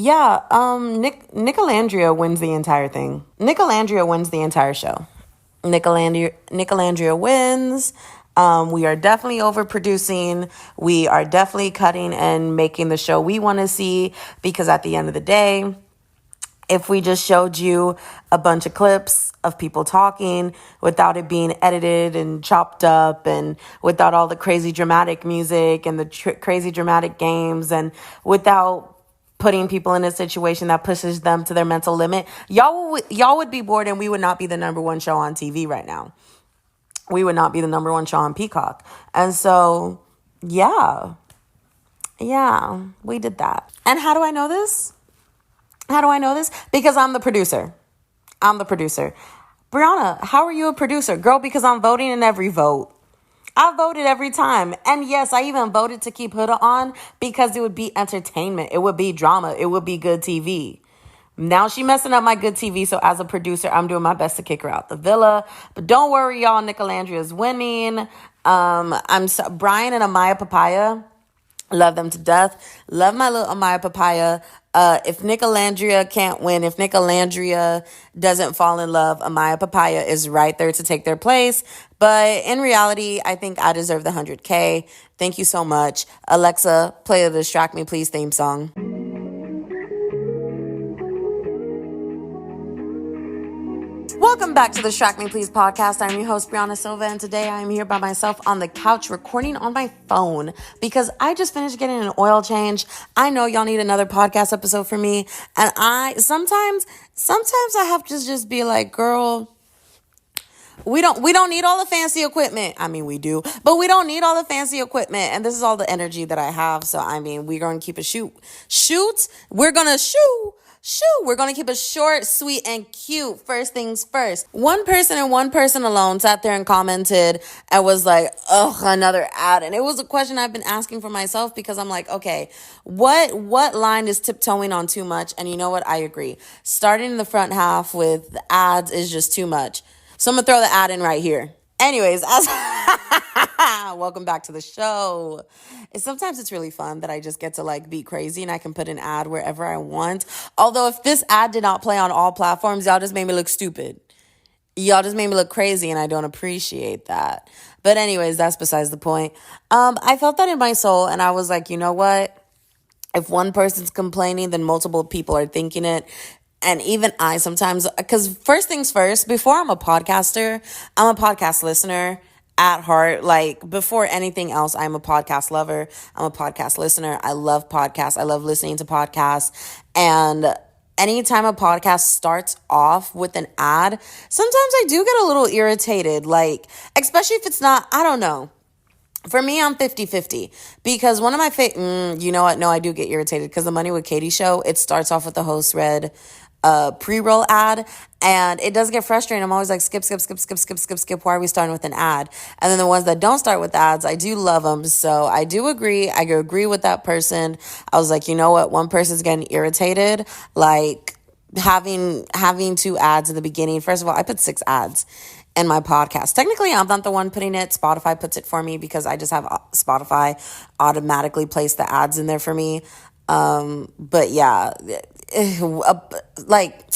Nicolandria wins the entire thing. Nicolandria wins the entire show. Nicolandria wins. We are definitely overproducing. We are definitely cutting and making the show we want to see, because at the end of the day, if we just showed you a bunch of clips of people talking without it being edited and chopped up, and without all the crazy dramatic music and the crazy dramatic games, and without putting people in a situation that pushes them to their mental limit, y'all would be bored, and we would not be the number one show on TV right now. We would not be the number one show on Peacock. And so, yeah, we did that. And how do I know this? Because I'm the producer. Brianna, how are you a producer? Girl, because I'm voting in every vote. I voted every time. And yes, I even voted to keep Huda on because it would be entertainment. It would be drama. It would be good TV. Now she messing up my good TV, so as a producer, I'm doing my best to kick her out the villa. But don't worry, y'all, Nicolandria is winning. Brian and Amaya Papaya, love them to death. Love my little Amaya Papaya. If Nicolandria can't win, if Nicolandria doesn't fall in love, Amaya Papaya is right there to take their place. But in reality, I think I deserve the 100K. Thank you so much. Alexa, play the Distract Me Please theme song. Welcome back to the Distract Me Please podcast. I'm your host, Brianna Silva, and today I am here by myself on the couch recording on my phone because I just finished getting an oil change. I know y'all need another podcast episode for me, and I sometimes I have to just be like, girl, we don't need all the fancy equipment. I mean, we do, but we don't need all the fancy equipment, and this is all the energy that I have. So I mean, we're going to keep it we're going to we're going to keep it short, sweet, and cute. First things first. One person alone sat there and commented and was like, ugh, another ad. And it was a question I've been asking for myself because I'm like, okay, what line is tiptoeing on too much? And you know what? I agree. Starting in the front half with ads is just too much. So I'm going to throw the ad in right here. Anyways, welcome back to the show. Sometimes it's really fun that I just get to like be crazy and I can put an ad wherever I want. Although if this ad did not play on all platforms, y'all just made me look stupid. Y'all just made me look crazy, and I don't appreciate that. But anyways, that's besides the point. I felt that in my soul, and I was like, you know what? If one person's complaining, then multiple people are thinking it. And even I sometimes, because first things first, before I'm a podcaster, I'm a podcast listener at heart. Like before anything else, I'm a podcast lover. I'm a podcast listener. I love podcasts. I love listening to podcasts. And anytime a podcast starts off with an ad, sometimes I do get a little irritated. Like, especially if it's not, I don't know. For me, I'm 50-50 because one of my you know what? No, I do get irritated because the Money with Katie show, it starts off with the host read pre-roll ad, and it does get frustrating. I'm always like, skip. Why are we starting with an ad? And then the ones that don't start with ads, I do love them. So I do agree. I agree with that person. I was like, you know what? One person's getting irritated. Like having 2 ads in the beginning. First of all, I put 6 ads in my podcast. Technically, I'm not the one putting it. Spotify puts it for me because I just have Spotify automatically place the ads in there for me. But yeah, like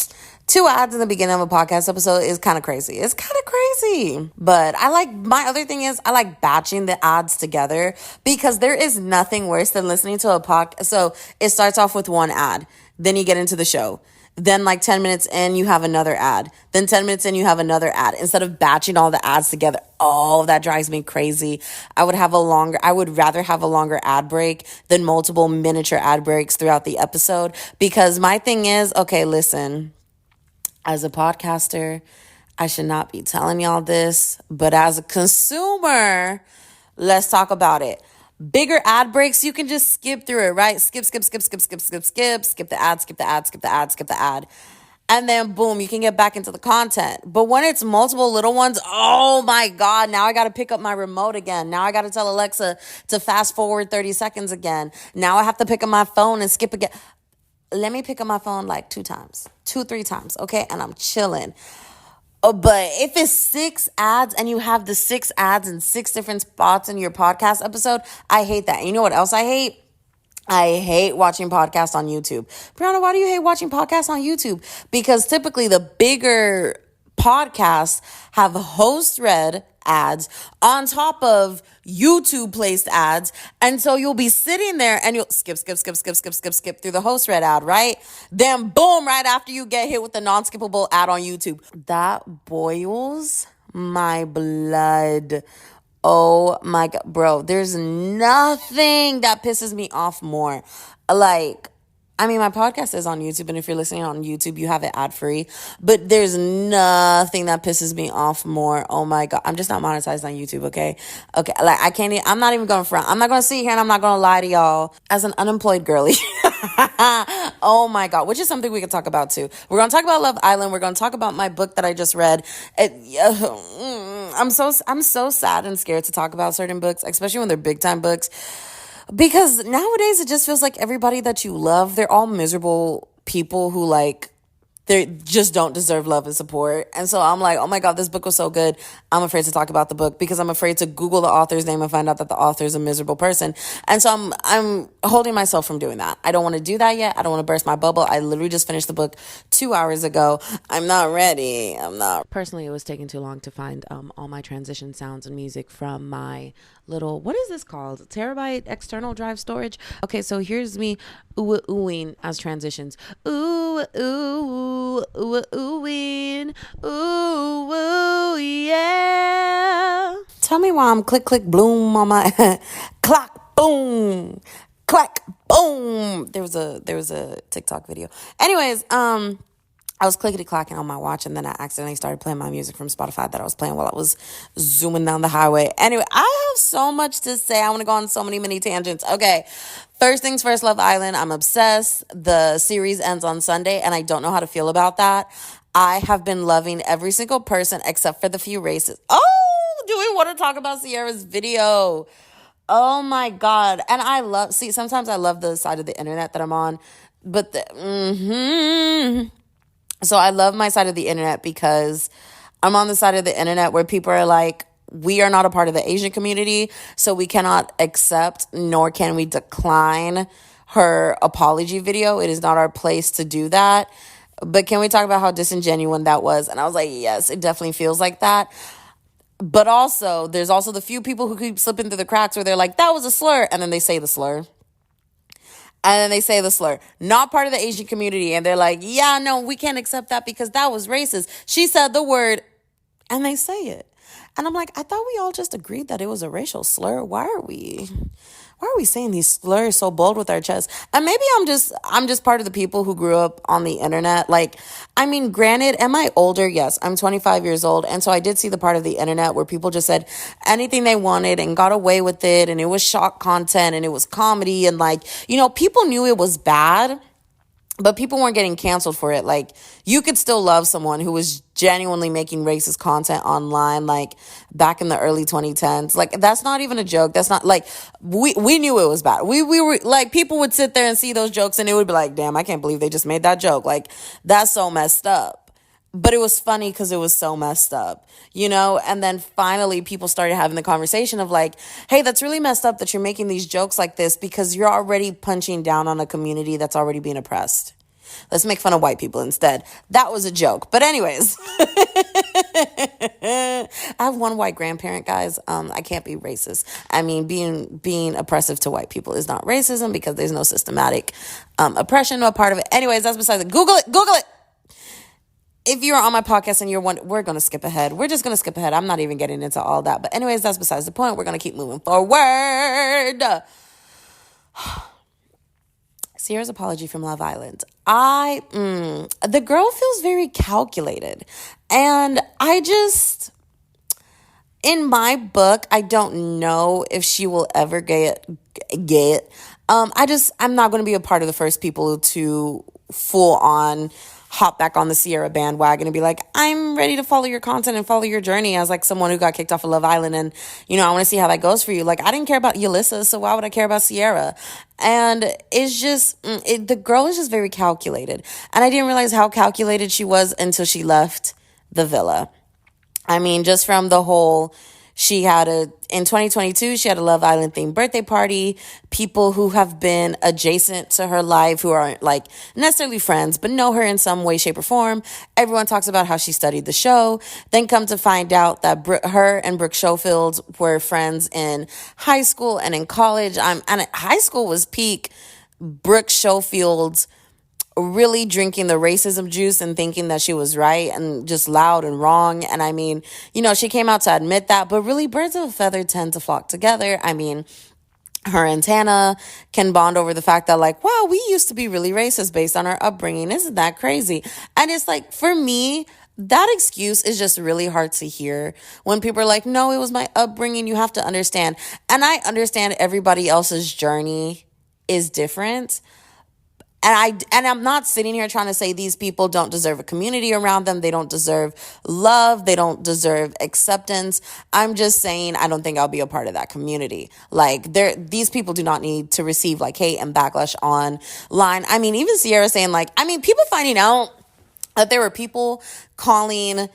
2 ads in the beginning of a podcast episode is kind of crazy. It's kind of crazy. But my other thing is I like batching the ads together because there is nothing worse than listening to a podcast. So it starts off with 1 ad. Then you get into the show. Then like 10 minutes in, you have another ad. Then 10 minutes in, you have another ad. Instead of batching all the ads together, that drives me crazy. I would rather have a longer ad break than multiple miniature ad breaks throughout the episode. Because my thing is, okay, listen, as a podcaster, I should not be telling y'all this, but as a consumer, let's talk about it. Bigger ad breaks, you can just skip through it, right? Skip the ad. And then boom, you can get back into the content. But when it's multiple little ones, oh my God, now I got to pick up my remote again. Now I got to tell Alexa to fast forward 30 seconds again. Now I have to pick up my phone and skip again. Let me pick up my phone like 3 times, okay? And I'm chilling. But if it's 6 ads and you have the 6 ads in 6 different spots in your podcast episode, I hate that. You know what else I hate? I hate watching podcasts on YouTube. Brianna, why do you hate watching podcasts on YouTube? Because typically the bigger podcasts have host read ads on top of YouTube placed ads. And so you'll be sitting there and you'll skip through the host read ad, right? Then boom, right after you get hit with the non-skippable ad on YouTube. That boils my blood. Oh my God, bro, there's nothing that pisses me off more. Like, I mean, my podcast is on YouTube, and if you're listening on YouTube, you have it ad free. But there's nothing that pisses me off more. Oh my God, I'm just not monetized on YouTube, okay? Okay, like I can't. I'm not even going front. I'm not going to sit here and I'm not going to lie to y'all as an unemployed girly. Oh my God, which is something we could talk about too. We're going to talk about Love Island. We're going to talk about my book that I just read. I'm so sad and scared to talk about certain books, especially when they're big time books. Because nowadays it just feels like everybody that you love, they're all miserable people who like, they just don't deserve love and support. And so I'm like, oh my God, this book was so good. I'm afraid to talk about the book because I'm afraid to Google the author's name and find out that the author is a miserable person. And so I'm holding myself from doing that. I don't want to do that yet. I don't want to burst my bubble. I literally just finished the book 2 hours ago. I'm not ready. I'm not. Personally, it was taking too long to find all my transition sounds and music from my little, what is this called? Terabyte external drive storage. Okay, so here's me oohing as transitions. Ooh, ooh, ooh, oohing. Ooh, ooh, yeah. Tell me why I'm click, click, bloom on my clock, boom, clack, boom. There was a TikTok video. Anyways, I was clickety clacking on my watch, and then I accidentally started playing my music from Spotify that I was playing while I was zooming down the highway. Anyway, I have so much to say. I want to go on so many tangents. Okay, first things first, Love Island. I'm obsessed. The series ends on Sunday, and I don't know how to feel about that. I have been loving every single person except for the few races. Oh, do we want to talk about Sierra's video? Oh my God. And sometimes I love the side of the internet that I'm on, but so I love my side of the internet because I'm on the side of the internet where people are like, we are not a part of the Asian community, so we cannot accept nor can we decline her apology video. It is not our place to do that. But can we talk about how disingenuous that was? And I was like, yes, it definitely feels like that. But also, there's also the few people who keep slipping through the cracks where they're like, that was a slur, and then they say the slur. And then they say the slur, not part of the Asian community. And they're like, yeah, no, we can't accept that because that was racist. She said the word, and they say it. And I'm like, I thought we all just agreed that it was a racial slur. Why are we saying these slurs so bold with our chest? And maybe I'm just part of the people who grew up on the internet. Like, I mean, granted, am I older? Yes, I'm 25 years old. And so I did see the part of the internet where people just said anything they wanted and got away with it. And it was shock content and it was comedy. And like, people knew it was bad, but people weren't getting canceled for it. Like, you could still love someone who was genuinely making racist content online, like back in the early 2010s. Like, that's not even a joke. That's not like, we knew it was bad. We were like, people would sit there and see those jokes and it would be like, damn, I can't believe they just made that joke. Like, that's so messed up. But it was funny because it was so messed up, And then finally people started having the conversation of like, hey, that's really messed up that you're making these jokes like this because you're already punching down on a community that's already being oppressed. Let's make fun of white people instead. That was a joke. But anyways, I have one white grandparent, guys. I can't be racist. I mean, being oppressive to white people is not racism because there's no systematic oppression or part of it. Anyways, that's besides it. Google it. If you're on my podcast and we're going to skip ahead. We're just going to skip ahead. I'm not even getting into all that. But anyways, that's besides the point. We're going to keep moving forward. Sierra's apology from Love Island. The girl feels very calculated. And in my book, I don't know if she will ever get. I'm not going to be a part of the first people to full on hop back on the Sierra bandwagon and be like, I'm ready to follow your content and follow your journey as like someone who got kicked off of Love Island. And, I want to see how that goes for you. Like, I didn't care about Yulissa, so why would I care about Sierra? And it's just, the girl is just very calculated. And I didn't realize how calculated she was until she left the villa. I mean, just from the whole, In 2022, she had a Love Island themed birthday party. People who have been adjacent to her life, who aren't like necessarily friends, but know her in some way, shape, or form. Everyone talks about how she studied the show. Then come to find out that her and Brooke Schofield were friends in high school and in college. And high school was peak Brooke Schofield's really drinking the racism juice and thinking that she was right and just loud and wrong. And I mean, she came out to admit that, but really birds of a feather tend to flock together. I mean, her and Tana can bond over the fact that like, wow, we used to be really racist based on our upbringing. Isn't that crazy? And it's like, for me, that excuse is just really hard to hear when people are like, no, it was my upbringing. You have to understand. And I understand everybody else's journey is different. And I'm not sitting here trying to say these people don't deserve a community around them. They don't deserve love. They don't deserve acceptance. I'm just saying I don't think I'll be a part of that community. Like these people do not need to receive like hate and backlash online. I mean, even Sierra saying people finding out that there were people calling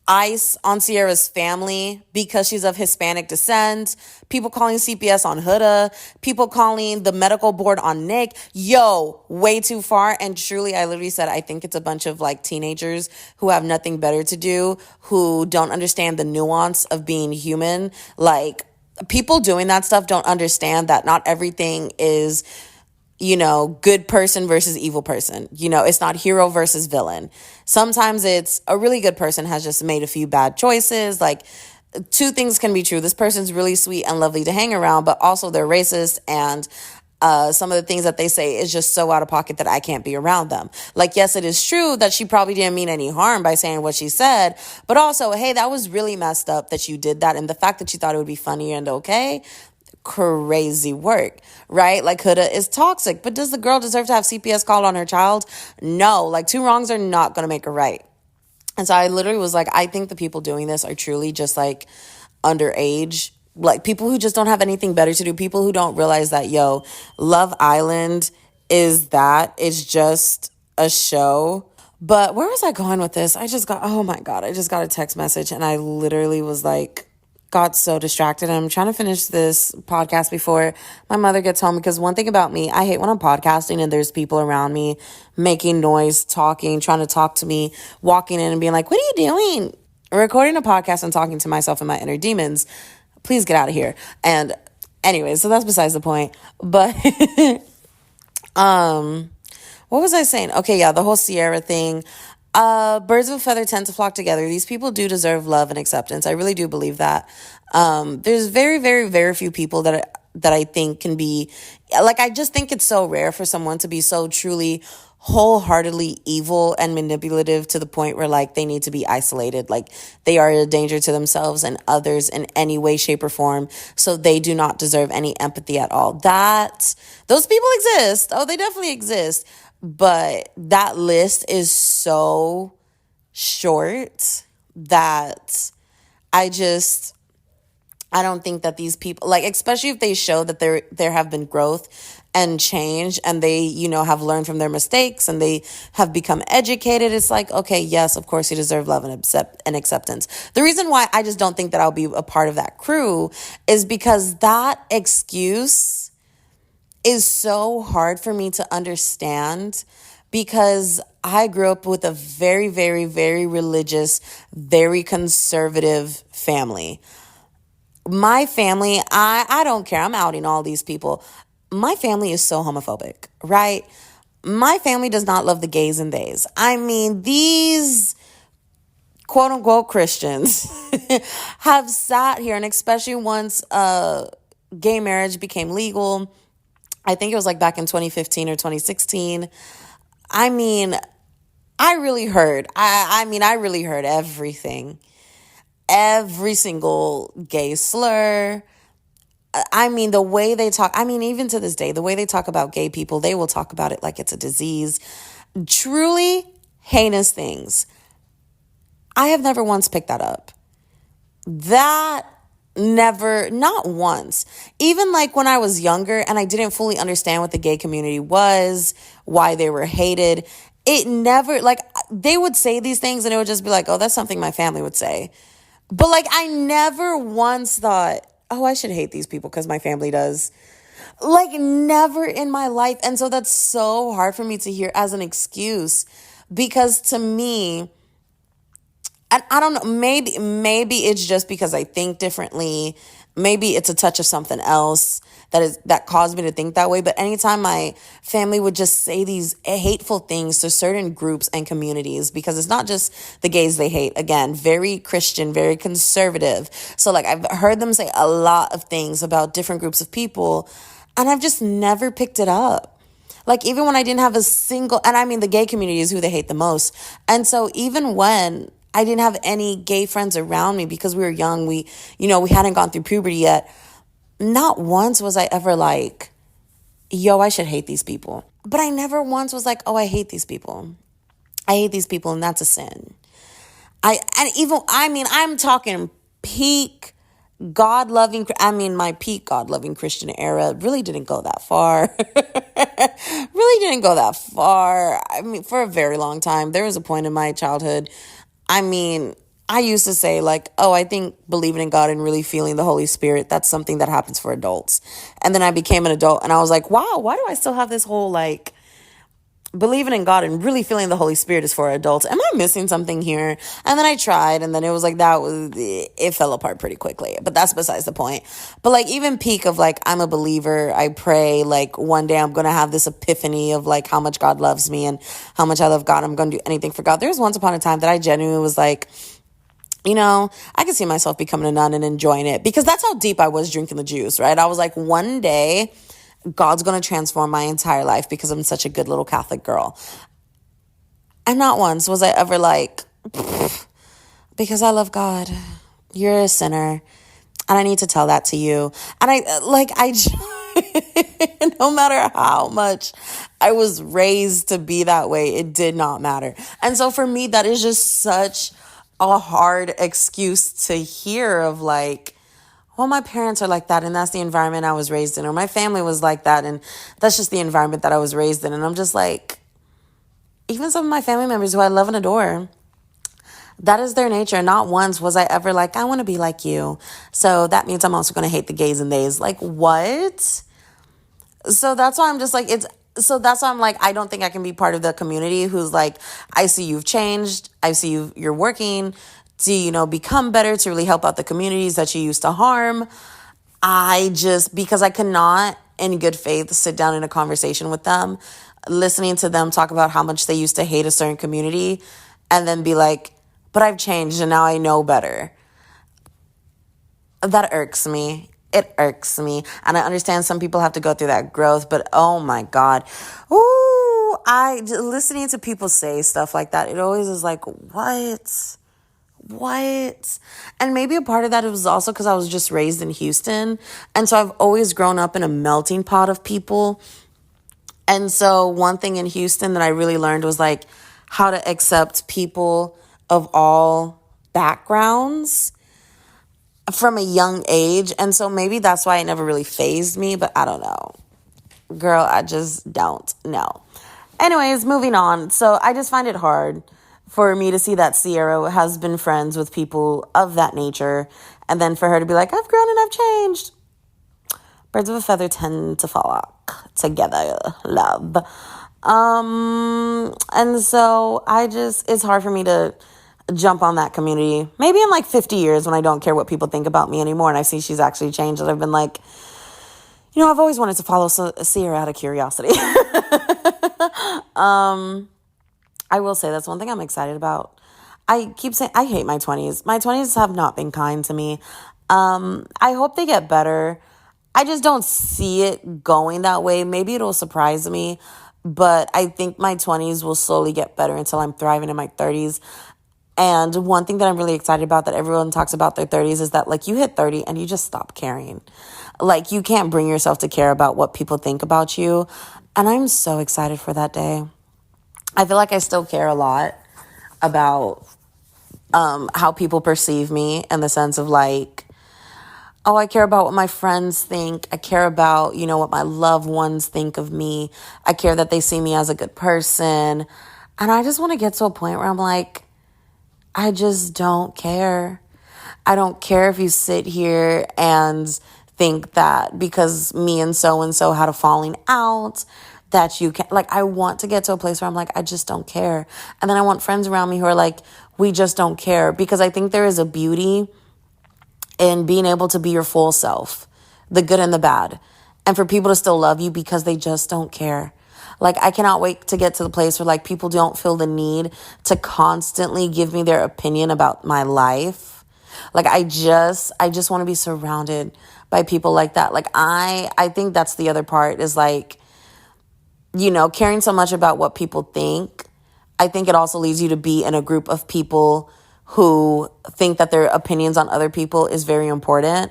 ICE on Sierra's family because she's of Hispanic descent, people calling CPS on Huda, people calling the medical board on Nick. Way too far. And truly, I literally said, I think it's a bunch of like teenagers who have nothing better to do, who don't understand the nuance of being human. Like, people doing that stuff don't understand that not everything is good person versus evil person. It's not hero versus villain. Sometimes it's a really good person has just made a few bad choices. Like, two things can be true. This person's really sweet and lovely to hang around, but also they're racist, and some of the things that they say is just so out of pocket that I can't be around them. Like, yes, it is true that she probably didn't mean any harm by saying what she said, but also, hey, that was really messed up that you did that. And the fact that you thought it would be funny and okay, crazy work, right? Like, Huda is toxic, but does the girl deserve to have CPS called on her child? No, like, two wrongs are not going to make a right. And so I literally was like, I think the people doing this are truly just like underage, like people who just don't have anything better to do, people who don't realize that, Love Island it's just a show. But where was I going with this? Oh my God, I just got a text message and I literally was like, got so distracted. I'm trying to finish this podcast before my mother gets home, because one thing about me, I hate when I'm podcasting and there's people around me making noise, talking, trying to talk to me, walking in and being like, what are you doing? Recording a podcast and talking to myself and my inner demons. Please get out of here. And anyway, so that's besides the point. But what was I saying? Okay, yeah, the whole Sierra thing. Birds of a feather tend to flock together. These people do deserve love and acceptance. I really do believe that. There's very, very, very few people that I think can be, like, I just think it's so rare for someone to be so truly wholeheartedly evil and manipulative to the point where like they need to be isolated, like they are a danger to themselves and others in any way, shape, or form, so they do not deserve any empathy at all. Those people exist. Oh, they definitely exist. But that list is so short that I don't think that these people, like, especially if they show that there have been growth and change and they, have learned from their mistakes and they have become educated. It's like, okay, yes, of course you deserve love and acceptance. The reason why I just don't think that I'll be a part of that crew is because that excuse is so hard for me to understand, because I grew up with a very, very, very religious, very conservative family. My family, I don't care. I'm outing all these people. My family is so homophobic, right? My family does not love the gays and theys. I mean, these quote unquote Christians have sat here, and especially once gay marriage became legal, I think it was like back in 2015 or 2016. I mean, I really heard. I really heard everything. Every single gay slur. I mean, the way they talk. I mean, even to this day, the way they talk about gay people, they will talk about it like it's a disease. Truly heinous things. I have never once picked that up. That never, not once. Even like when I was younger and I didn't fully understand what the gay community was, why they were hated, it never, like, they would say these things and it would just be like, oh, that's something my family would say. But like, I never once thought, oh, I should hate these people because my family does. Like, never in my life. And so that's so hard for me to hear as an excuse, because to me, and I don't know, maybe it's just because I think differently. Maybe it's a touch of something else that caused me to think that way. But anytime my family would just say these hateful things to certain groups and communities, because it's not just the gays they hate. Again, very Christian, very conservative. So like, I've heard them say a lot of things about different groups of people, and I've just never picked it up. Like, even when I didn't have a single, and I mean, the gay community is who they hate the most. And so even when I didn't have any gay friends around me because we were young, we hadn't gone through puberty yet, not once was I ever like, yo, I should hate these people. But I never once was like, oh, I hate these people. I hate these people, and that's a sin. I'm talking peak my peak God-loving Christian era really didn't go that far. Really didn't go that far. I mean, for a very long time. There was a point in my childhood, I mean, I used to say like, oh, I think believing in God and really feeling the Holy Spirit, that's something that happens for adults. And then I became an adult and I was like, wow, why do I still have this whole like believing in God and really feeling the Holy Spirit is for adults? Am I missing something here? And then I tried, and then it was like, it fell apart pretty quickly. But that's besides the point. But like, even peak of like, I'm a believer, I pray, like one day I'm going to have this epiphany of like how much God loves me and how much I love God. I'm going to do anything for God. There was once upon a time that I genuinely was like, I could see myself becoming a nun and enjoying it, because that's how deep I was drinking the juice, right? I was like, one day God's going to transform my entire life because I'm such a good little Catholic girl. And not once was I ever like, because I love God, you're a sinner, and I need to tell that to you. And no matter how much I was raised to be that way, it did not matter. And so for me, that is just such a hard excuse to hear of like, well, my parents are like that, and that's the environment I was raised in, or my family was like that, and that's just the environment that I was raised in. And I'm just like, even some of my family members who I love and adore, that is their nature. Not once was I ever like, I want to be like you, so that means I'm also going to hate the gays and theys. Like, what? So that's why I'm just like, that's why I'm like, I don't think I can be part of the community who's like, I see you've changed. I see you're working to, become better, to really help out the communities that you used to harm. Because I cannot in good faith sit down in a conversation with them, listening to them talk about how much they used to hate a certain community, and then be like, but I've changed and now I know better. That irks me. It irks me. And I understand some people have to go through that growth, but oh my God. Ooh, listening to people say stuff like that, it always is like, what? And maybe a part of that was also because I was just raised in Houston. And so I've always grown up in a melting pot of people. And so one thing in Houston that I really learned was like how to accept people of all backgrounds from a young age. And so maybe that's why it never really fazed me, but I don't know. Girl, I just don't know. Anyways, moving on. So I just find it hard for me to see that Sierra has been friends with people of that nature, and then for her to be like, I've grown and I've changed. Birds of a feather tend to flock together, love. And so it's hard for me to jump on that community. Maybe in like 50 years when I don't care what people think about me anymore and I see she's actually changed, and I've been like, I've always wanted to follow Sierra out of curiosity. I will say that's one thing I'm excited about. I keep saying I hate my 20s. My 20s have not been kind to me. I hope they get better. I just don't see it going that way. Maybe it'll surprise me, but I think my 20s will slowly get better until I'm thriving in my 30s. And one thing that I'm really excited about that everyone talks about their 30s is that like you hit 30 and you just stop caring. Like you can't bring yourself to care about what people think about you. And I'm so excited for that day. I feel like I still care a lot about how people perceive me, in the sense of like, oh, I care about what my friends think. I care about, what my loved ones think of me. I care that they see me as a good person. And I just want to get to a point where I'm like, I just don't care. I don't care if you sit here and think that because me and so had a falling out that you can, like, I want to get to a place where I'm like, I just don't care. And then I want friends around me who are like, we just don't care, because I think there is a beauty in being able to be your full self, the good and the bad, and for people to still love you because they just don't care. Like, I cannot wait to get to the place where, like, people don't feel the need to constantly give me their opinion about my life. Like, I just want to be surrounded by people like that. Like, I think that's the other part, is like, you know, caring so much about what people think. I think it also leads you to be in a group of people who think that their opinions on other people is very important.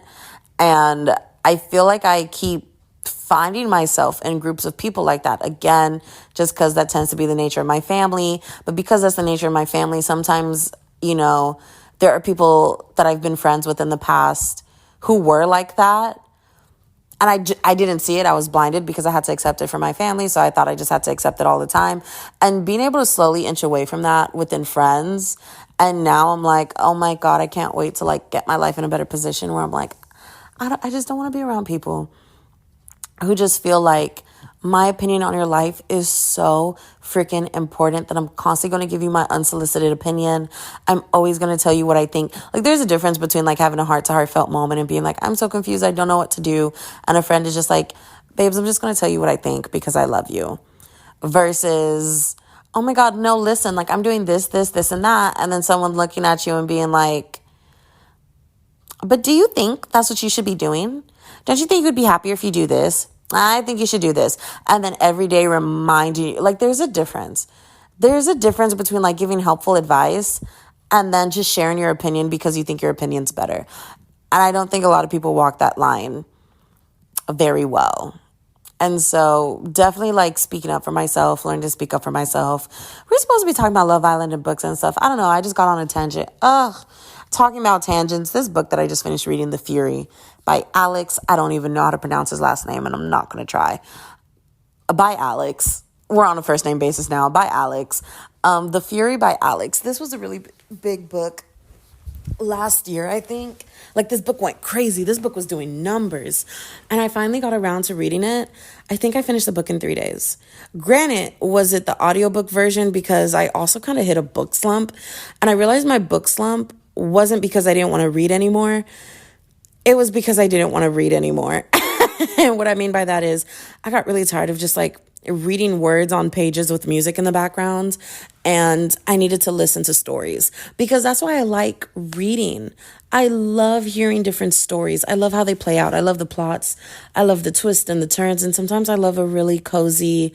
And I feel like I keep finding myself in groups of people like that. Again, just because that tends to be the nature of my family. But because that's the nature of my family, sometimes, you know, there are people that I've been friends with in the past who were like that. And I didn't see it. I was blinded because I had to accept it from my family. So I thought I just had to accept it all the time. And being able to slowly inch away from that within friends. And now I'm like, oh my God, I can't wait to like get my life in a better position where I'm like, I just don't want to be around people who just feel like my opinion on your life is so freaking important that I'm constantly going to give you my unsolicited opinion. I'm always going to tell you what I think. Like, there's a difference between like having a heart-to-heart felt moment and being like, I'm so confused, I don't know what to do. And a friend is just like, babes, I'm just going to tell you what I think because I love you. Versus, oh my God, no, listen, like I'm doing this, and that. And then someone looking at you and being like, but do you think that's what you should be doing? Don't you think you would be happier if you do this? I think you should do this. And then every day reminding you, like, there's a difference. There's a difference between like giving helpful advice and then just sharing your opinion because you think your opinion's better. And I don't think a lot of people walk that line very well. And so definitely like speaking up for myself, learn to speak up for myself. We're supposed to be talking about Love Island and books and stuff. I don't know. I just got on a tangent. Talking about tangents. This book that I just finished reading, The Fury by Alex. I don't even know how to pronounce his last name and I'm not going to try. By Alex. We're on a first name basis now. By Alex. The Fury by Alex. This was a really big book last year, I think. Like, this book went crazy. This book was doing numbers. And I finally got around to reading it. I think I finished the book in 3 days. Granted, was it the audiobook version? Because I also kind of hit a book slump. And I realized my book slump wasn't because I didn't want to read anymore. It was because I didn't want to read anymore. And what I mean by that is I got really tired of just like reading words on pages with music in the background, and I needed to listen to stories because that's why I like reading. I love hearing different stories. I love how they play out. I love the plots. I love the twists and the turns, and sometimes I love a really cozy,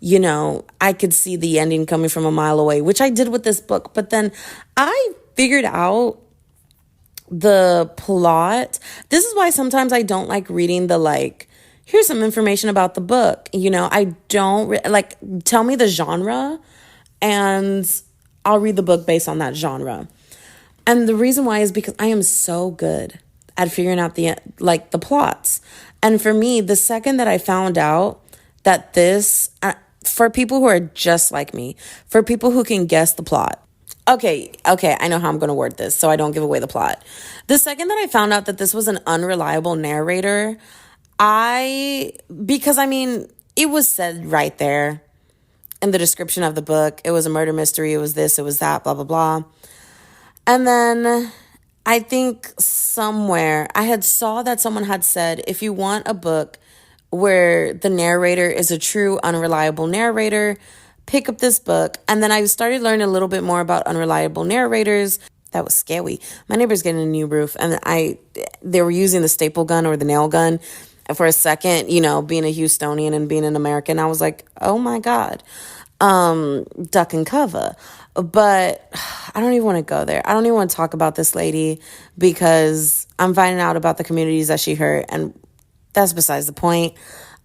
you know, I could see the ending coming from a mile away, which I did with this book. But then I figured out the plot. This is why sometimes I don't like reading the like, here's some information about the book. You know, I don't like, tell me the genre and I'll read the book based on that genre. And the reason why is because I am so good at figuring out the plots. And for me, the second that I found out that this, for people who are just like me, for people who can guess the plot. Okay, I know how I'm going to word this so I don't give away the plot. The second that I found out that this was an unreliable narrator, because I mean, it was said right there in the description of the book. It was a murder mystery. It was this, it was that, blah, blah, blah. And then I think somewhere I had saw that someone had said, if you want a book where the narrator is a true unreliable narrator, pick up this book. And then I started learning a little bit more about unreliable narrators. That was scary. My neighbor's getting a new roof and they were using the staple gun or the nail gun. For a second, you know, being a Houstonian and being an American, I was like, oh my God, duck and cover. But I don't even want to go there. I don't even want to talk about this lady because I'm finding out about the communities that she hurt, and that's besides the point.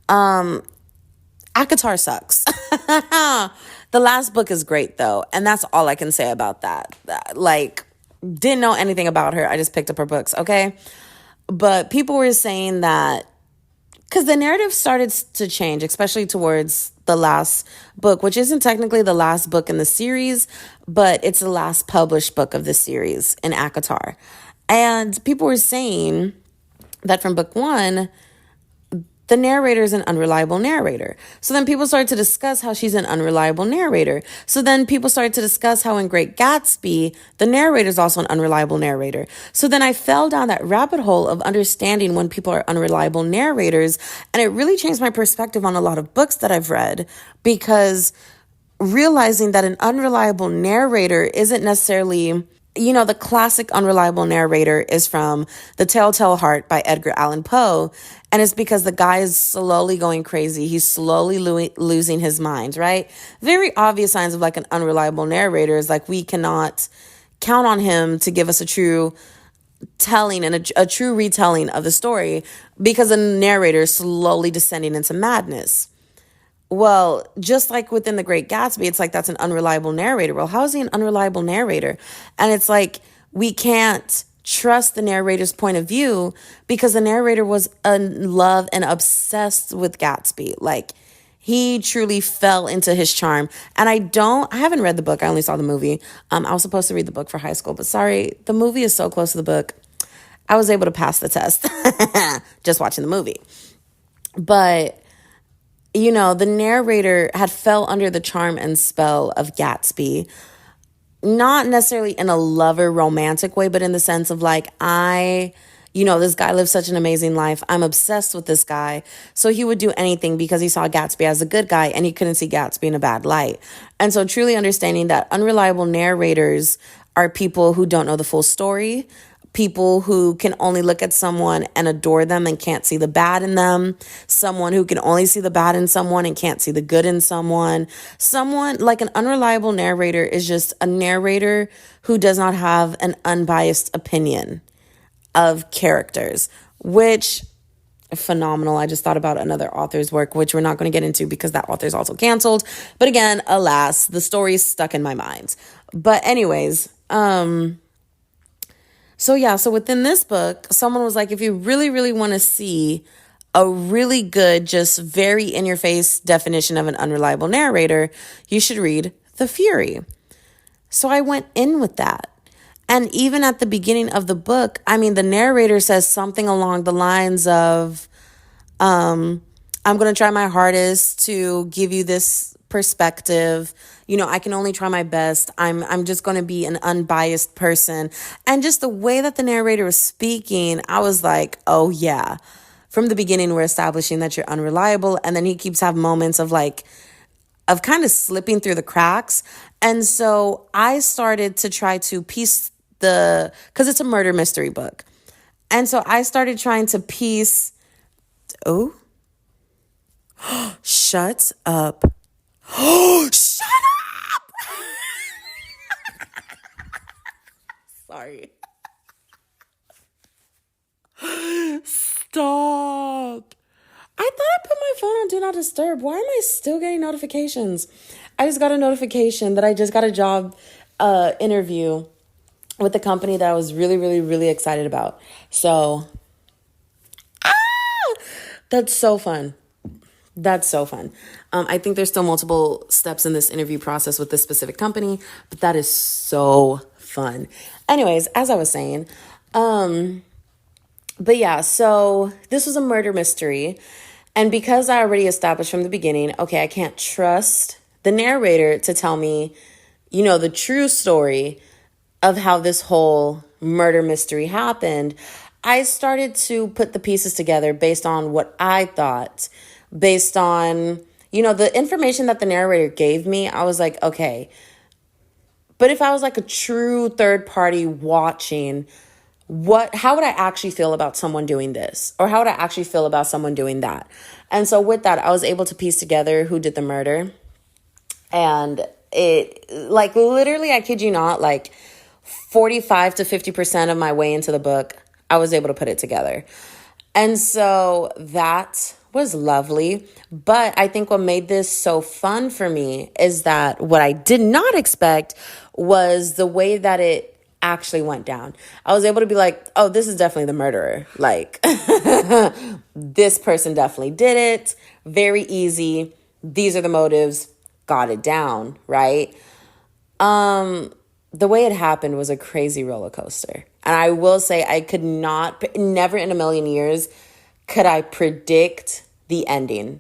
ACOTAR sucks. The last book is great though, and that's all I can say about that. Like, didn't know anything about her. I just picked up her books, okay? But people were saying that because the narrative started to change, especially towards the last book, which isn't technically the last book in the series, but it's the last published book of the series in ACOTAR. And people were saying that from book one, the narrator is an unreliable narrator. So then people started to discuss how she's an unreliable narrator. So then people started to discuss how in Great Gatsby, the narrator is also an unreliable narrator. So then I fell down that rabbit hole of understanding when people are unreliable narrators. And it really changed my perspective on a lot of books that I've read, because realizing that an unreliable narrator isn't necessarily, the classic unreliable narrator is from The Telltale Heart by Edgar Allan Poe. And it's because the guy is slowly going crazy. He's slowly losing his mind, right? Very obvious signs of like an unreliable narrator is like we cannot count on him to give us a true telling and a true retelling of the story, because the narrator is slowly descending into madness. Well, just like within The Great Gatsby, it's like that's an unreliable narrator. Well, how is he an unreliable narrator? And it's like we can't trust the narrator's point of view because the narrator was in love and obsessed with Gatsby. Like he truly fell into his charm. And I haven't read the book. I only saw the movie. I was supposed to read the book for high school, but sorry, the movie is so close to the book. I was able to pass the test just watching the movie. But the narrator had fell under the charm and spell of Gatsby, not necessarily in a lover romantic way, but in the sense of like, this guy lives such an amazing life. I'm obsessed with this guy. So he would do anything because he saw Gatsby as a good guy and he couldn't see Gatsby in a bad light. And so truly understanding that unreliable narrators are people who don't know the full story, people who can only look at someone and adore them and can't see the bad in them, someone who can only see the bad in someone and can't see the good in someone. Someone like an unreliable narrator is just a narrator who does not have an unbiased opinion of characters, which phenomenal. I just thought about another author's work, which we're not going to get into because that author is also canceled. But again, alas, the story is stuck in my mind. But anyways, So within this book, someone was like, if you really, really want to see a really good, just very in-your-face definition of an unreliable narrator, you should read The Fury. So I went in with that. And even at the beginning of the book, the narrator says something along the lines of, I'm going to try my hardest to give you this perspective. I can only try my best. I'm just going to be an unbiased person. And just the way that the narrator was speaking, I was like, oh yeah. From the beginning, we're establishing that you're unreliable. And then he keeps having moments of kind of slipping through the cracks. And so I started to try to piece because it's a murder mystery book. And so I started trying to piece, shut up. Oh, shut up! Sorry. Stop. I thought I put my phone on Do Not Disturb. Why am I still getting notifications? I just got a notification that I just got a job interview with the company that I was really, really, really excited about. So, that's so fun. That's so fun. I think there's still multiple steps in this interview process with this specific company, but that is so fun. Anyways, as I was saying, but yeah, so this was a murder mystery. And because I already established from the beginning, okay, I can't trust the narrator to tell me, the true story of how this whole murder mystery happened, I started to put the pieces together based on what I thought, based on, the information that the narrator gave me. I was like, okay, but if I was like a true third party watching, how would I actually feel about someone doing this? Or how would I actually feel about someone doing that? And so with that, I was able to piece together who did the murder. And it, literally, I kid you not, 45 to 50% of my way into the book, I was able to put it together. And so that was lovely. But I think what made this so fun for me is that what I did not expect was the way that it actually went down. I was able to be like, oh, this is definitely the murderer. This person definitely did it. Very easy. These are the motives. Got it down, right? the way it happened was a crazy roller coaster. And I will say I could never in a million years could I predict the ending.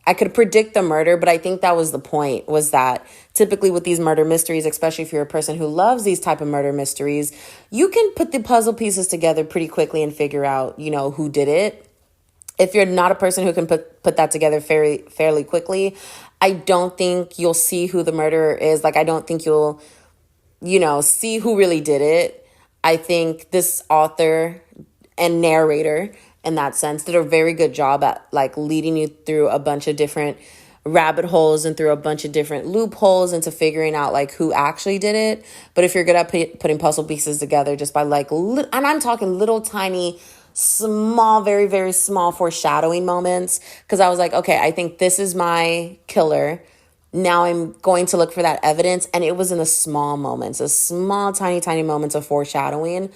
I could predict the murder, but I think that was the point, was that typically with these murder mysteries, especially if you're a person who loves these type of murder mysteries, you can put the puzzle pieces together pretty quickly and figure out, who did it. If you're not a person who can put that together fairly quickly, I don't think you'll see who the murderer is. Like, I don't think you'll, see who really did it. I think this author and narrator, in that sense, did a very good job at like leading you through a bunch of different rabbit holes and through a bunch of different loopholes into figuring out like who actually did it. But if you're good at putting puzzle pieces together just by like, and I'm talking little tiny, small, very, very small foreshadowing moments, because I was like, okay, I think this is my killer. Now I'm going to look for that evidence. And it was in the small moments, the small, tiny, tiny moments of foreshadowing.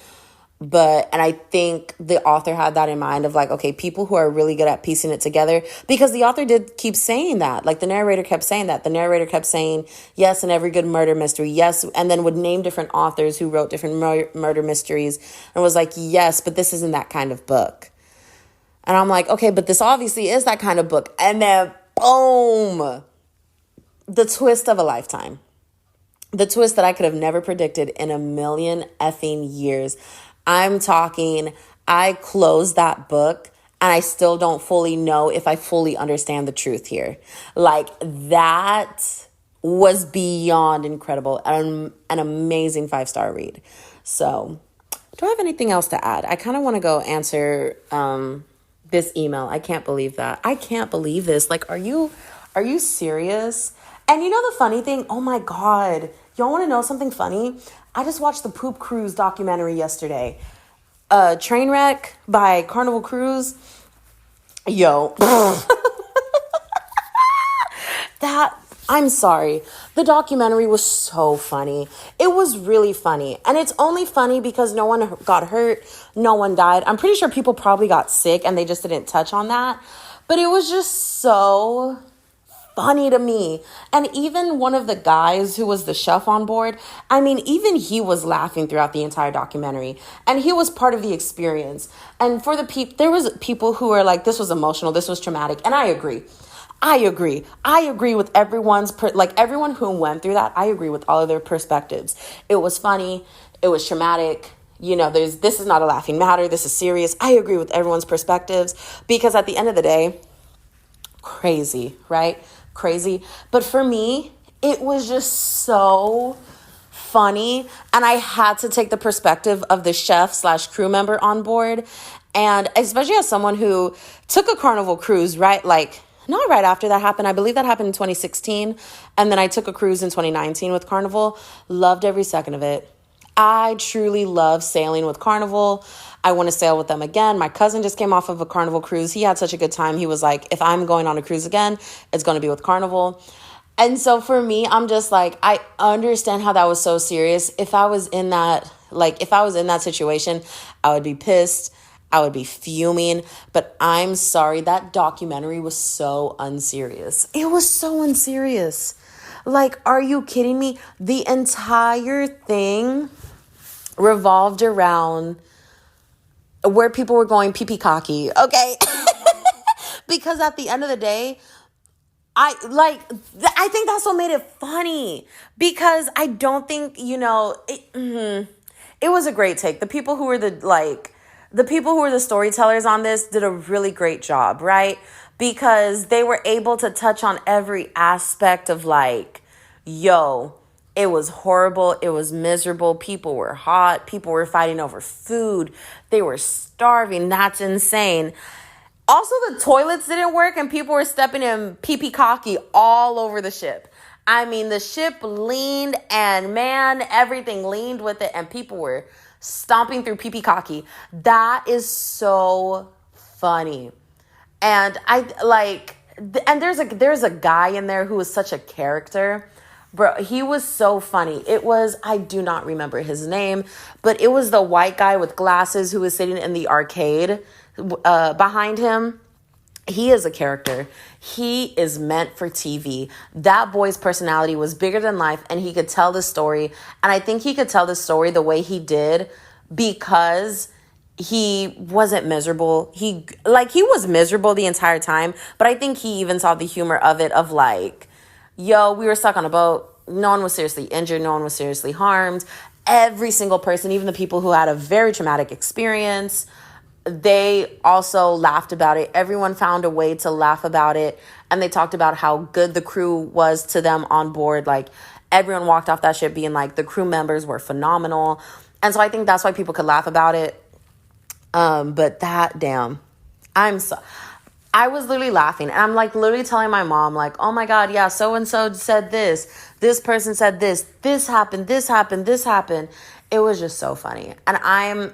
And I think the author had that in mind of like, okay, people who are really good at piecing it together, because the author did keep saying that, like the narrator kept saying that. The narrator kept saying, yes, in every good murder mystery, yes, and then would name different authors who wrote different murder mysteries and was like, yes, but this isn't that kind of book. And I'm like, okay, but this obviously is that kind of book. And then, boom, the twist of a lifetime. The twist that I could have never predicted in a million effing years. I'm talking, I closed that book and I still don't fully know if I fully understand the truth here. Like, that was beyond incredible and an amazing 5-star read. So, do I have anything else to add? I kind of want to go answer this email. I can't believe that. I can't believe this. Like, are you serious? And the funny thing, oh my God, y'all want to know something funny? I just watched the Poop Cruise documentary yesterday. Trainwreck by Carnival Cruise. Yo. I'm sorry. The documentary was so funny. It was really funny. And it's only funny because no one got hurt. No one died. I'm pretty sure people probably got sick and they just didn't touch on that. But it was just so funny to me. And even one of the guys who was the chef on board, I mean, even he was laughing throughout the entire documentary, and he was part of the experience. And for the there was people who were like, this was emotional, this was traumatic. And I agree with everyone's, everyone who went through that. I agree with all of their perspectives. It was funny. It was traumatic. This is not a laughing matter. This is serious. I agree with everyone's perspectives, because at the end of the day, crazy, right? Crazy. But for me, it was just so funny. And I had to take the perspective of the chef/crew member on board. And especially as someone who took a Carnival cruise, right? Like, not right after that happened. I believe that happened in 2016. And then I took a cruise in 2019 with Carnival. Loved every second of it. I truly love sailing with Carnival. I want to sail with them again. My cousin just came off of a Carnival cruise. He had such a good time. He was like, if I'm going on a cruise again, it's going to be with Carnival. And so for me, I'm just like, I understand how that was so serious. If I was in that situation, I would be pissed. I would be fuming. But I'm sorry, that documentary was so unserious. It was so unserious. Like, are you kidding me? The entire thing revolved around where people were going pee-pee cocky, okay? Because at the end of the day, I think that's what made it funny, because I don't think, it was a great take. The people who were the storytellers on this did a really great job, right? Because they were able to touch on every aspect of it was horrible. It was miserable. People were hot. People were fighting over food. They were starving. That's insane. Also, the toilets didn't work and people were stepping in pee-pee cocky all over the ship. I mean, the ship leaned and man, everything leaned with it and people were stomping through pee-pee cocky. That is so funny. And there's a guy in there who was such a character. Bro, he was so funny. I do not remember his name, but it was the white guy with glasses who was sitting in the arcade behind him. he is a character. He is meant for TV. That boy's personality was bigger than life, and he could tell the story. And I think he could tell the story the way he did because he wasn't miserable. He was miserable the entire time, but I think he even saw the humor of it, of like, yo, we were stuck on a boat. No one was seriously injured. No one was seriously harmed. Every single person, even the people who had a very traumatic experience, they also laughed about it. Everyone found a way to laugh about it. And they talked about how good the crew was to them on board. Like, everyone walked off that ship being like, the crew members were phenomenal. And so I think that's why people could laugh about it. But that, damn, I was literally laughing. And I'm like literally telling my mom, like, oh my God, yeah, so-and-so said this. This person said this. This happened, this happened, this happened. It was just so funny. And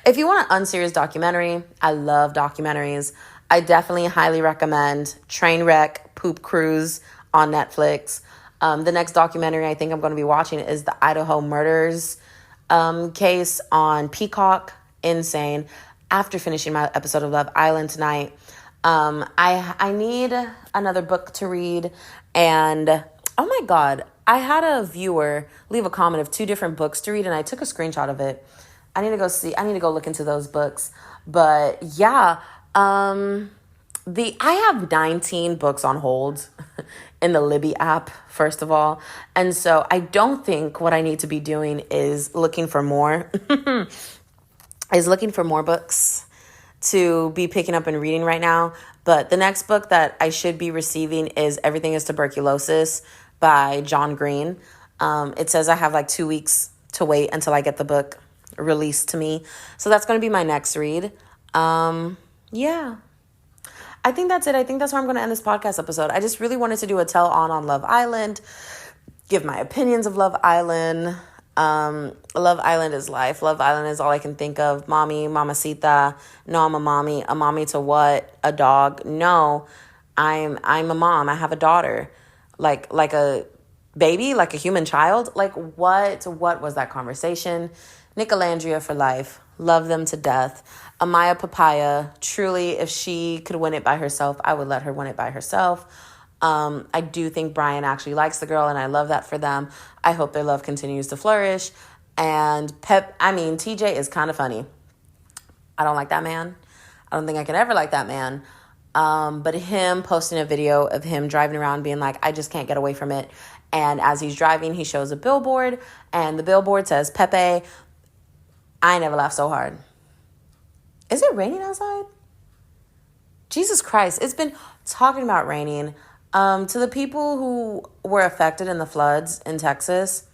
if you want an unserious documentary, I love documentaries. I definitely highly recommend Trainwreck Poop Cruise on Netflix. The next documentary I think I'm going to be watching is the Idaho murders case on Peacock. Insane. After finishing my episode of Love Island tonight, I need another book to read. And oh my God, I had a viewer leave a comment of 2 different books to read, and I took a screenshot of it. I need to go look into those books. But yeah, I have 19 books on hold in the Libby app, first of all. And so I don't think what I need to be doing is looking for more books to be picking up and reading right now. But the next book that I should be receiving is Everything is Tuberculosis by John Green. It says I have like 2 weeks to wait until I get the book released to me. So that's going to be my next read. Yeah. I think that's it. I think that's where I'm going to end this podcast episode. I just really wanted to do a tell on Love Island, give my opinions of Love Island. Love Island is life. Love Island is all I can think of. Mommy, mamacita. No, I'm a mommy. A mommy to what? A dog? No, I'm a mom. I have a daughter. Like a baby, like a human child. Like what was that conversation? Nicolandria for life. Love them to death. Amaya Papaya. Truly, if she could win it by herself, I would let her win it by herself. I do think Brian actually likes the girl, and I love that for them. I hope their love continues to flourish. And TJ is kind of funny. I don't like that man. I don't think I can ever like that man. But him posting a video of him driving around being like, I just can't get away from it. And as he's driving, he shows a billboard, and the billboard says, Pepe, I never laughed so hard. Is it raining outside? Jesus Christ. It's been talking about raining. To the people who were affected in the floods in Texas,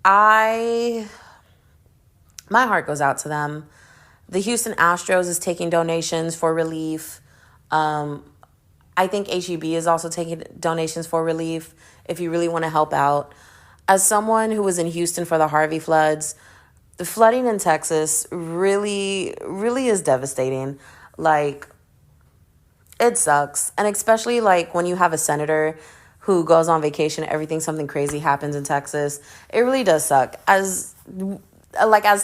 my heart goes out to them. The Houston Astros is taking donations for relief. I think HEB is also taking donations for relief if you really want to help out. As someone who was in Houston for the Harvey floods, the flooding in Texas really, really is devastating. Like, it sucks. And especially like when you have a senator who goes on vacation, something crazy happens in Texas. It really does suck. As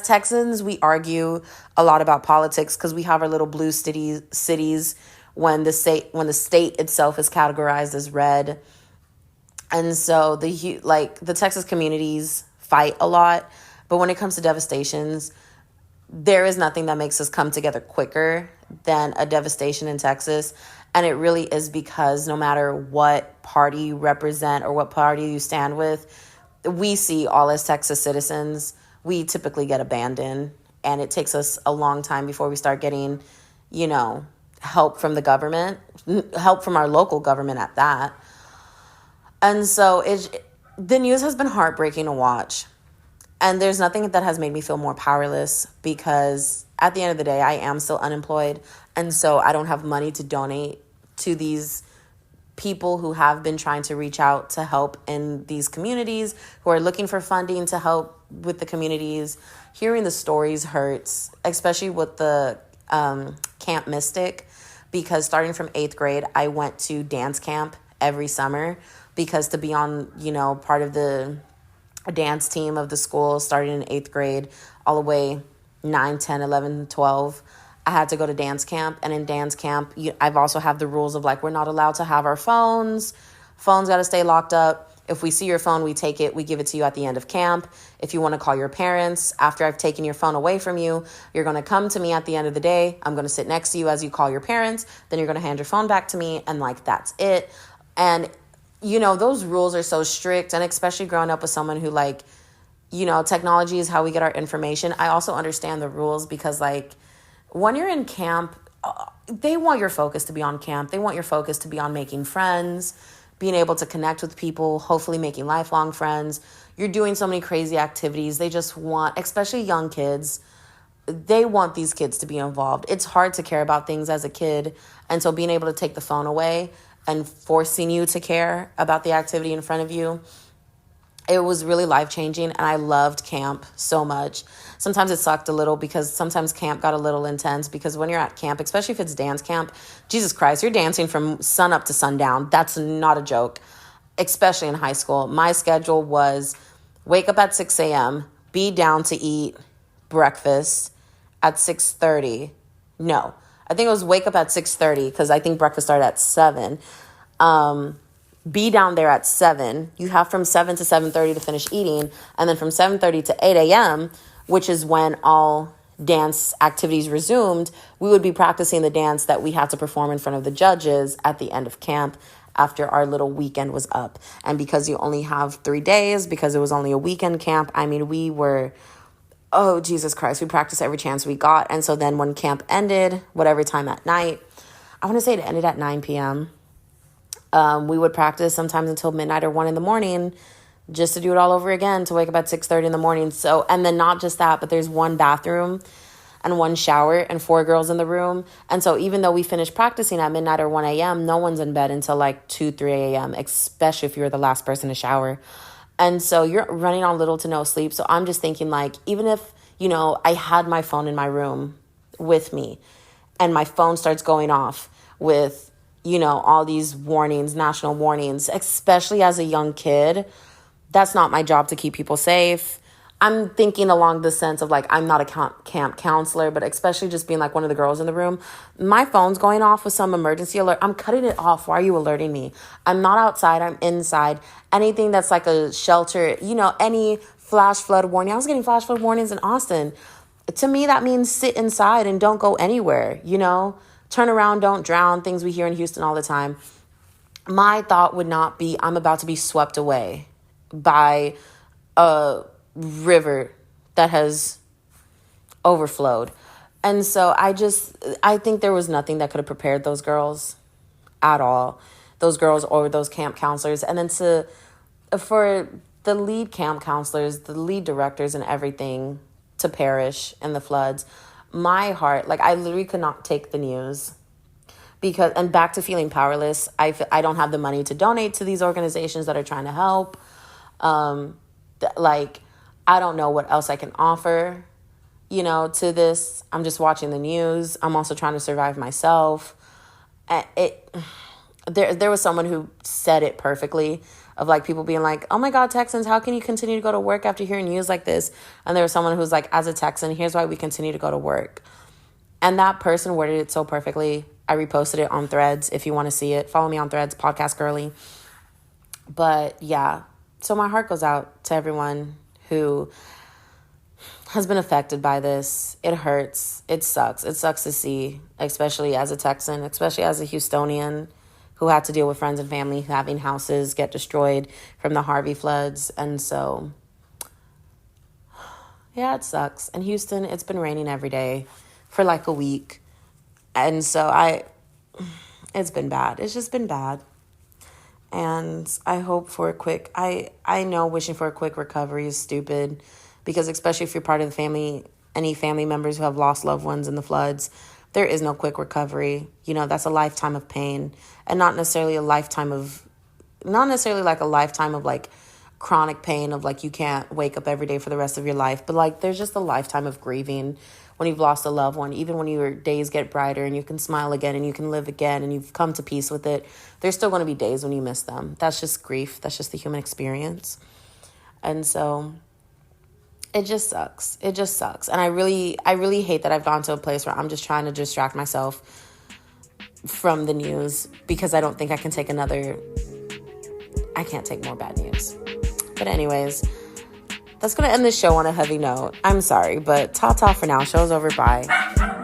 Texans, we argue a lot about politics because we have our little blue cities when the state itself is categorized as red. And so the Texas communities fight a lot. But when it comes to devastations, there is nothing that makes us come together quicker than a devastation in Texas. And it really is because no matter what party you represent or what party you stand with, we see all as Texas citizens, we typically get abandoned. And it takes us a long time before we start getting, help from the government, help from our local government at that. And so the news has been heartbreaking to watch. And there's nothing that has made me feel more powerless because at the end of the day, I am still unemployed. And so I don't have money to donate to these people who have been trying to reach out to help in these communities, who are looking for funding to help with the communities. Hearing the stories hurts, especially with the Camp Mystic, because starting from 8th grade, I went to dance camp every summer because to be on, part of the dance team of the school starting in 8th grade all the way 9, 10, 11, 12. I had to go to dance camp. And in dance camp, I've also have the rules of like, we're not allowed to have our phones. Phones got to stay locked up. If we see your phone, we take it, we give it to you at the end of camp. If you want to call your parents after I've taken your phone away from you, you're going to come to me at the end of the day. I'm going to sit next to you as you call your parents. Then you're going to hand your phone back to me. And like, that's it. And, those rules are so strict. And especially growing up with someone who like, technology is how we get our information. I also understand the rules because like when you're in camp, they want your focus to be on camp. They want your focus to be on making friends, being able to connect with people, hopefully making lifelong friends. You're doing so many crazy activities. They just want, especially young kids, they want these kids to be involved. It's hard to care about things as a kid. And so being able to take the phone away and forcing you to care about the activity in front of you, it was really life-changing, and I loved camp so much. Sometimes it sucked a little because sometimes camp got a little intense because when you're at camp, especially if it's dance camp, Jesus Christ, you're dancing from sun up to sundown. That's not a joke, especially in high school. My schedule was wake up at 6 a.m., be down to eat breakfast at 6:30. No, I think it was wake up at 6:30 because I think breakfast started at 7. Be down there at 7. You have from 7 to 7:30 to finish eating. And then from 7:30 to 8 a.m., which is when all dance activities resumed, we would be practicing the dance that we had to perform in front of the judges at the end of camp after our little weekend was up. And because you only have 3 days, because it was only a weekend camp, we were, oh, Jesus Christ, we practiced every chance we got. And so then when camp ended, whatever time at night, I want to say it ended at 9 p.m., we would practice sometimes until midnight or 1 in the morning just to do it all over again, to wake up at 6:30 in the morning. So, and then not just that, but there's one bathroom and one shower and 4 girls in the room. And so even though we finished practicing at midnight or 1 a.m., no one's in bed until like 2, 3 a.m., especially if you're the last person to shower. And so you're running on little to no sleep. So I'm just thinking like, even if, I had my phone in my room with me and my phone starts going off with, all these warnings, national warnings, especially as a young kid, that's not my job to keep people safe. I'm thinking along the sense of like, I'm not a camp counselor, but especially just being like one of the girls in the room. My phone's going off with some emergency alert. I'm cutting it off. Why are you alerting me? I'm not outside. I'm inside. Anything that's like a shelter, any flash flood warning. I was getting flash flood warnings in Austin. To me, that means sit inside and don't go anywhere, Turn around, don't drown, things we hear in Houston all the time. My thought would not be, I'm about to be swept away by a river that has overflowed. And so I think there was nothing that could have prepared those girls at all, those girls or those camp counselors. And then for the lead camp counselors, the lead directors and everything to perish in the floods, my heart, like I literally could not take the news and back to feeling powerless. I don't have the money to donate to these organizations that are trying to help. I don't know what else I can offer, to this. I'm just watching the news. I'm also trying to survive myself. There was someone who said it perfectly, of like people being like, oh my God, Texans, how can you continue to go to work after hearing news like this? And there was someone who's like, as a Texan, here's why we continue to go to work. And that person worded it so perfectly. I reposted it on Threads if you want to see it. Follow me on Threads, Podcast Girly. But yeah, so my heart goes out to everyone who has been affected by this. It hurts. It sucks. It sucks to see, especially as a Texan, especially as a Houstonian who had to deal with friends and family having houses get destroyed from the Harvey floods. And so, yeah, it sucks. In Houston, it's been raining every day for like a week. And so it's been bad. It's just been bad. And I hope for I know wishing for a quick recovery is stupid, because especially if you're part of the family, any family members who have lost loved ones in the floods, there is no quick recovery. That's a lifetime of pain, and not necessarily like a lifetime of like chronic pain of like you can't wake up every day for the rest of your life. But like there's just a lifetime of grieving when you've lost a loved one. Even when your days get brighter and you can smile again and you can live again and you've come to peace with it, there's still going to be days when you miss them. That's just grief. That's just the human experience. And so it just sucks. It just sucks. And I really hate that I've gone to a place where I'm just trying to distract myself from the news because I don't think I can take I can't take more bad news. But anyways, that's going to end this show on a heavy note. I'm sorry, but ta-ta for now. Show's over. Bye.